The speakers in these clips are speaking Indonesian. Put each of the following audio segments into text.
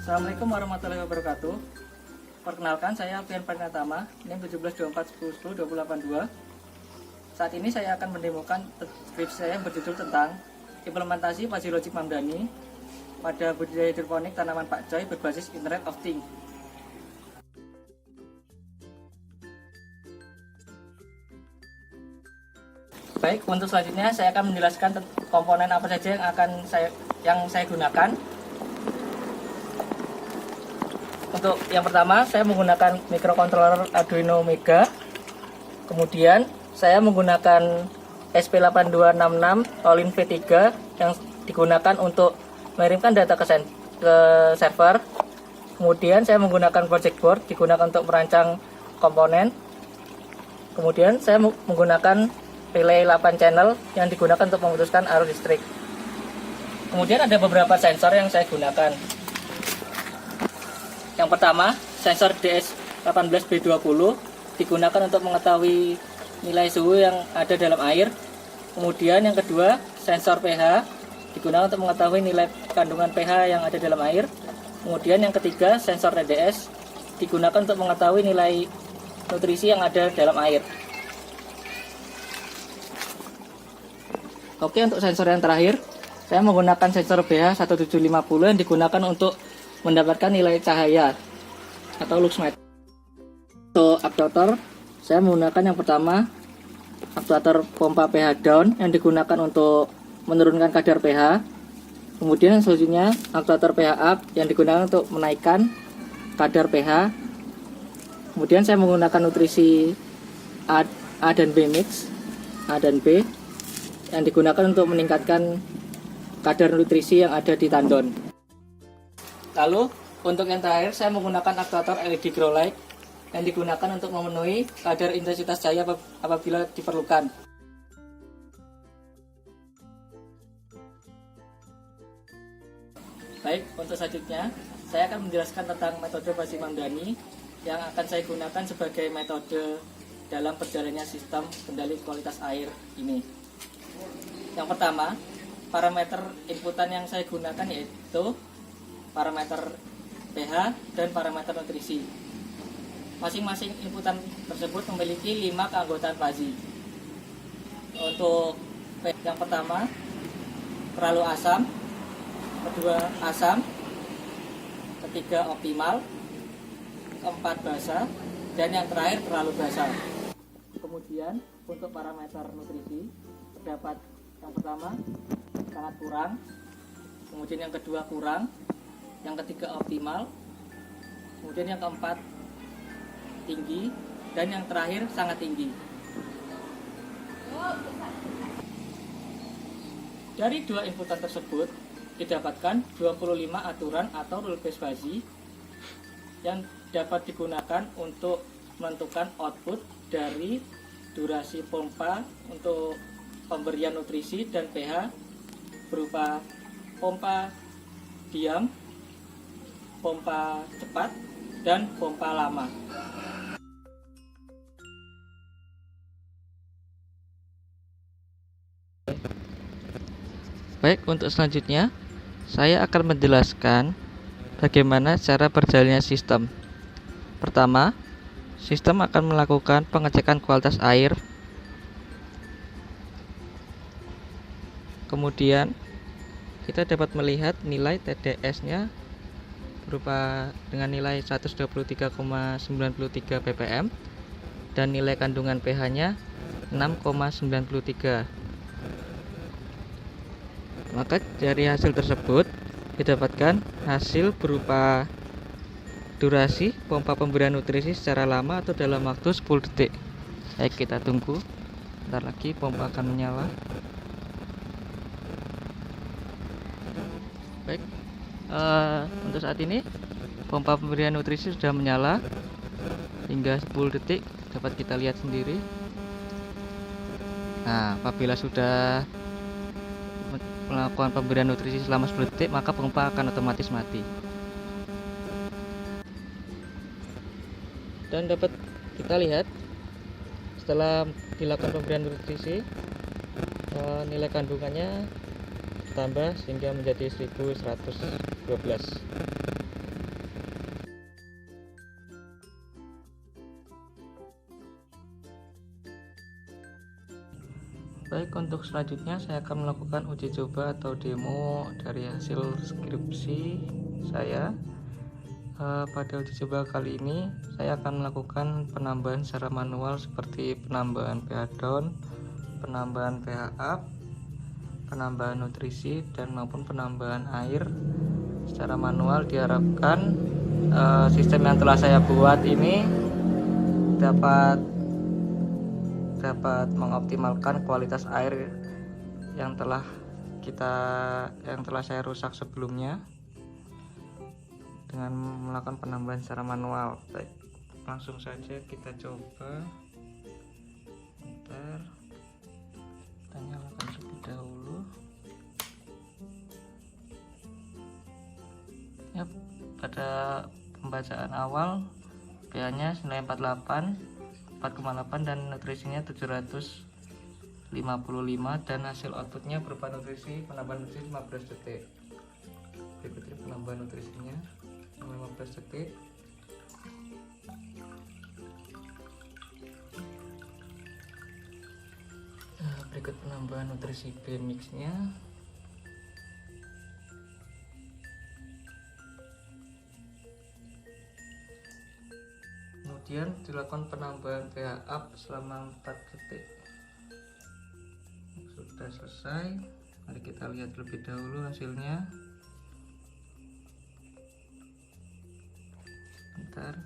Assalamualaikum warahmatullahi wabarakatuh. Perkenalkan, saya Alfian Pranatama, NIM 1724101082. Saat ini saya akan mendemokan skripsi saya yang berjudul tentang implementasi fuzzy logic Mamdani pada budidaya hidroponik tanaman pakcoy berbasis Internet of Things. Baik, untuk selanjutnya saya akan menjelaskan komponen apa saja yang saya gunakan. Untuk yang pertama, saya menggunakan microcontroller Arduino Mega. Kemudian saya menggunakan SP8266 Olin V3 yang digunakan untuk mengirimkan data ke server. Kemudian saya menggunakan project board digunakan untuk merancang komponen. Kemudian saya menggunakan relay 8 channel yang digunakan untuk memutuskan arus listrik. Kemudian ada beberapa sensor yang saya gunakan. Yang pertama, sensor DS18B20 digunakan untuk mengetahui nilai suhu yang ada dalam air. Kemudian yang kedua, sensor pH digunakan untuk mengetahui nilai kandungan pH yang ada dalam air. Kemudian yang ketiga, sensor TDS digunakan untuk mengetahui nilai nutrisi yang ada dalam air. Oke, untuk sensor yang terakhir, saya menggunakan sensor pH 1750 yang digunakan untuk mendapatkan nilai cahaya atau lux meter. Untuk aktuator, saya menggunakan yang pertama aktuator pompa pH down yang digunakan untuk menurunkan kadar pH. Kemudian selanjutnya aktuator pH up yang digunakan untuk menaikkan kadar pH. Kemudian saya menggunakan nutrisi A dan B mix, A dan B yang digunakan untuk meningkatkan kadar nutrisi yang ada di tandon. Lalu untuk yang terakhir, saya menggunakan aktuator LED grow light yang digunakan untuk memenuhi kadar intensitas cahaya apabila diperlukan. Baik, untuk selanjutnya saya akan menjelaskan tentang metode fuzzy Mamdani yang akan saya gunakan sebagai metode dalam berjalannya sistem kendali kualitas air ini. Yang pertama, parameter inputan yang saya gunakan yaitu parameter pH dan parameter nutrisi. Masing-masing inputan tersebut memiliki 5 keanggotaan fuzzy. Untuk yang pertama, terlalu asam, kedua asam, ketiga optimal, keempat basah, dan yang terakhir terlalu basah. Kemudian untuk parameter nutrisi terdapat yang pertama sangat kurang, kemudian yang kedua kurang, yang ketiga optimal, kemudian yang keempat tinggi, dan yang terakhir sangat tinggi. Dari dua inputan tersebut didapatkan 25 aturan atau rule based fuzzy yang dapat digunakan untuk menentukan output dari durasi pompa untuk pemberian nutrisi dan pH berupa pompa diam, pompa cepat, dan pompa lama. Baik, untuk selanjutnya saya akan menjelaskan bagaimana cara berjalannya sistem. Pertama, sistem akan melakukan pengecekan kualitas air. Kemudian kita dapat melihat nilai TDS-nya berupa dengan nilai 123,93 ppm dan nilai kandungan pH-nya 6,93. Maka dari hasil tersebut didapatkan hasil berupa durasi pompa pemberian nutrisi secara lama atau dalam waktu 10 detik. Baik, kita tunggu. Bentar lagi pompa akan menyala. Baik, untuk saat ini pompa pemberian nutrisi sudah menyala hingga 10 detik, dapat kita lihat sendiri. Nah, apabila sudah melakukan pemberian nutrisi selama 10 detik, maka pompa akan otomatis mati. Dan dapat kita lihat setelah dilakukan pemberian nutrisi, nilai kandungannya tambah sehingga menjadi 1112. Baik, untuk selanjutnya saya akan melakukan uji coba atau demo dari hasil skripsi saya. Pada uji coba kali ini saya akan melakukan penambahan secara manual seperti penambahan pH down, penambahan pH up, penambahan nutrisi, dan maupun penambahan air secara manual. Diharapkan sistem yang telah saya buat ini dapat mengoptimalkan kualitas air yang telah saya rusak sebelumnya dengan melakukan penambahan secara manual. Baik, langsung saja kita coba. Bentar, kita nyalakan terlebih dahulu. Ya, pada pembacaan awal pH-nya 4,8 dan nutrisinya 755, dan hasil outputnya berupa penambahan nutrisi 15 detik. Berikutnya penambahan nutrisinya 15 detik. Berikut penambahan nutrisi B mix-nya. Kemudian dilakukan penambahan pH up selama 4 detik. Sudah selesai. Mari kita lihat terlebih dahulu hasilnya. Bentar.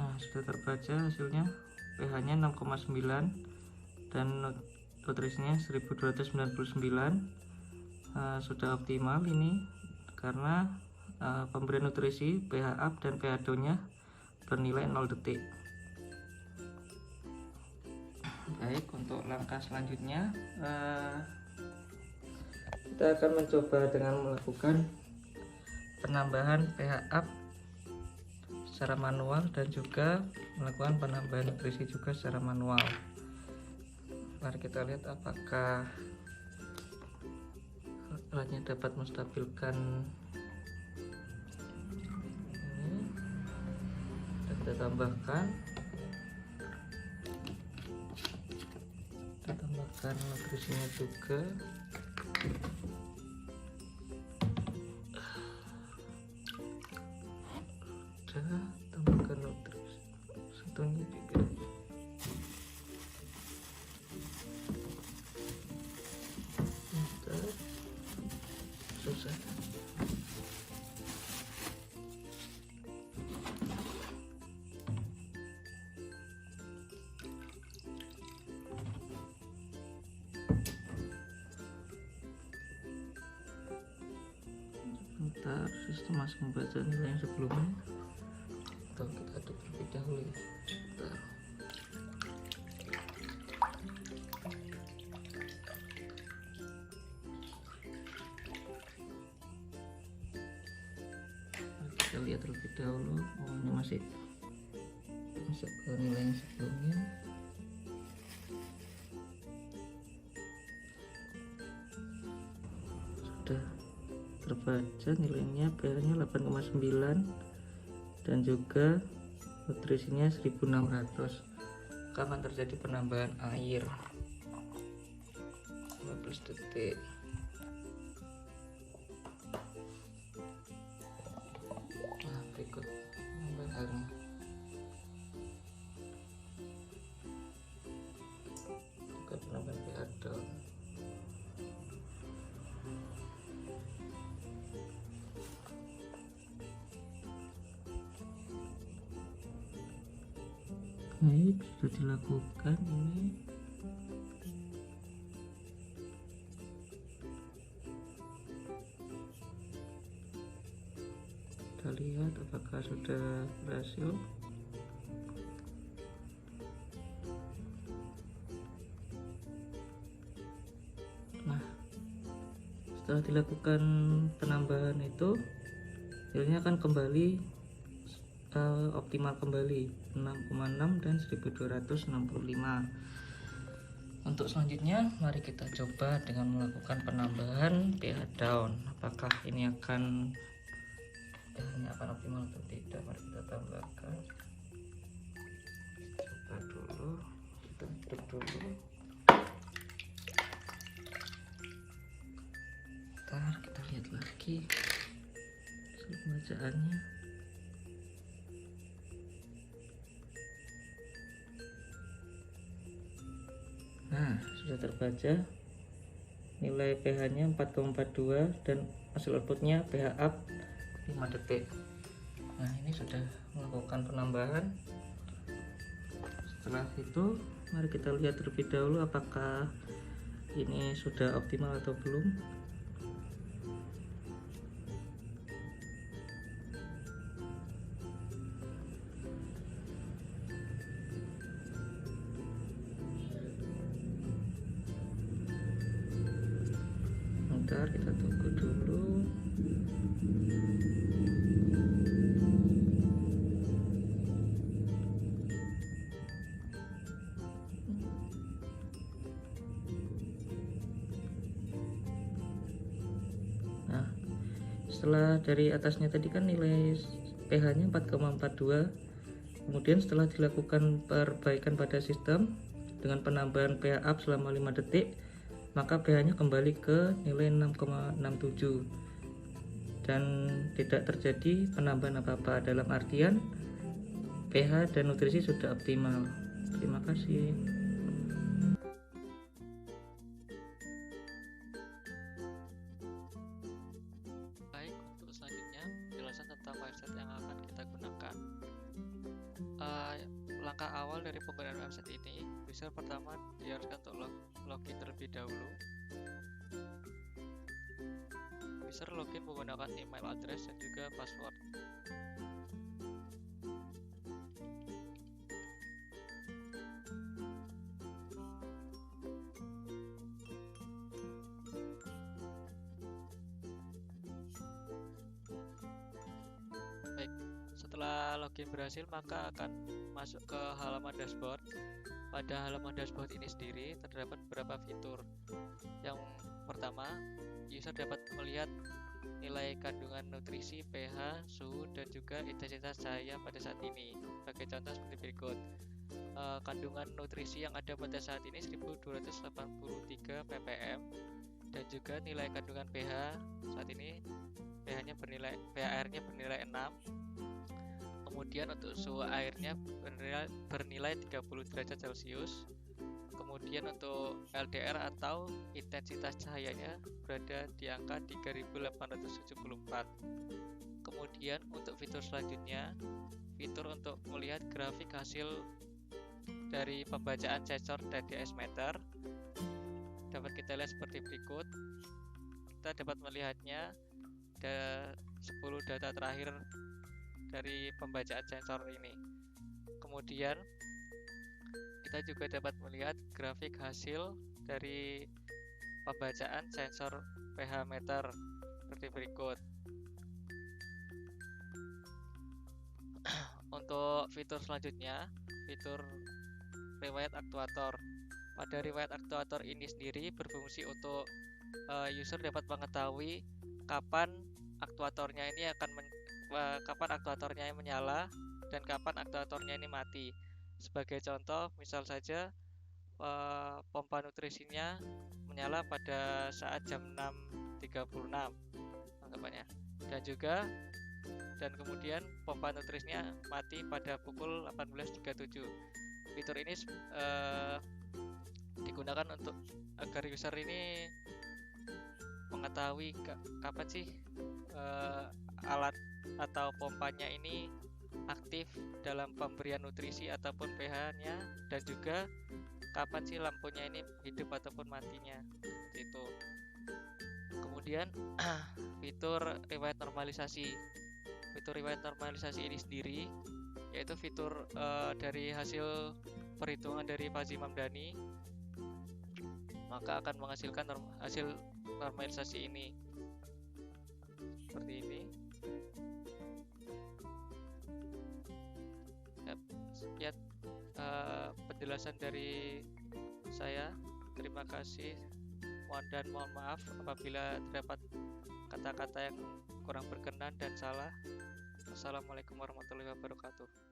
Nah, sudah terbaca hasilnya. pH-nya 6,9 dan nutrisinya 1299. Sudah optimal ini karena pemberian nutrisi pH up dan pH down-nya bernilai 0 detik. Baik, untuk langkah selanjutnya kita akan mencoba dengan melakukan penambahan pH up secara manual dan juga melakukan penambahan nutrisi juga secara manual. Mari kita lihat apakah alatnya dapat menstabilkan. Kita tambahkan nutrisinya juga. Sudah, tambahkan nutrisi satunya juga. Susah. Bentar, sistem masih membaca nilai yang sebelumnya. Atau kita aduk terlebih dahulu ya. Bentar. Kita lihat terlebih dahulu. Oh, ini masih masuk ke nilai yang sebelumnya. Sudah terbaca nilainya, pH-nya 8,9 dan juga nutrisinya 1600. Kapan terjadi penambahan air 15 detik. Nah, berikut penambahan airnya. Juga penambahan pH down. Baik, sudah dilakukan ini. Kita lihat apakah sudah berhasil. Nah, setelah dilakukan penambahan itu, hasilnya akan kembali optimal kembali 6,6 dan 1265. Untuk selanjutnya mari kita coba dengan melakukan penambahan pH down. Apakah ini akan optimal atau tidak? Mari kita tambahkan. Coba dulu. pembacaannya. Nah, sudah terbaca. Nilai pH-nya 4,42 dan hasil outputnya pH up 5 detik. Nah, ini sudah melakukan penambahan. Setelah itu, mari kita lihat terlebih dahulu apakah ini sudah optimal atau belum. Bentar, kita tunggu dulu. Nah, setelah dari atasnya tadi kan nilai pH-nya 4,42, kemudian setelah dilakukan perbaikan pada sistem dengan penambahan pH up selama 5 detik, maka pH-nya kembali ke nilai 6,67 dan tidak terjadi penambahan apa-apa, dalam artian pH dan nutrisi sudah optimal. Terima kasih. Baik, untuk selanjutnya penjelasan tentang website yang akan kita gunakan. Langkah awal dari penggunaan website ini, user pertama diharuskan untuk login terlebih dahulu. User login menggunakan email address dan juga password. Baik, setelah login berhasil, maka akan masuk ke halaman dashboard. Pada halaman dashboard ini sendiri terdapat beberapa fitur. Yang pertama, user dapat melihat nilai kandungan nutrisi, pH, suhu, dan juga intensitas cahaya pada saat ini. Sebagai contoh seperti berikut. Kandungan nutrisi yang ada pada saat ini 1283 ppm, dan juga nilai kandungan pH saat ini pH airnya bernilai 6. Kemudian untuk suhu airnya bernilai 30 derajat Celcius. Kemudian untuk LDR atau intensitas cahayanya berada di angka 3874. Kemudian untuk fitur selanjutnya, fitur untuk melihat grafik hasil dari pembacaan sensor DDS meter dapat kita lihat seperti berikut. Kita dapat melihatnya ada 10 data terakhir dari pembacaan sensor ini. Kemudian kita juga dapat melihat grafik hasil dari pembacaan sensor pH meter seperti berikut. Untuk fitur selanjutnya, fitur riwayat aktuator. Pada riwayat aktuator ini sendiri berfungsi untuk user dapat mengetahui kapan aktuatornya menyala dan kapan aktuatornya ini mati. Sebagai contoh, misal saja pompa nutrisinya menyala pada saat jam 6.36 anggapannya, dan kemudian pompa nutrisinya mati pada pukul 18.37. Fitur ini digunakan untuk agar user ini mengetahui kapan sih alat atau pompanya ini aktif dalam pemberian nutrisi ataupun pH-nya, dan juga kapan sih lampunya ini hidup ataupun matinya, seperti itu. Kemudian fitur riwayat normalisasi. Fitur riwayat normalisasi ini sendiri yaitu fitur dari hasil perhitungan dari Fazly Mamdani, maka akan menghasilkan hasil normalisasi ini seperti ini. Sekian penjelasan dari saya. Terima kasih. Mohon maaf apabila terdapat kata-kata yang kurang berkenan dan salah. Assalamualaikum warahmatullahi wabarakatuh.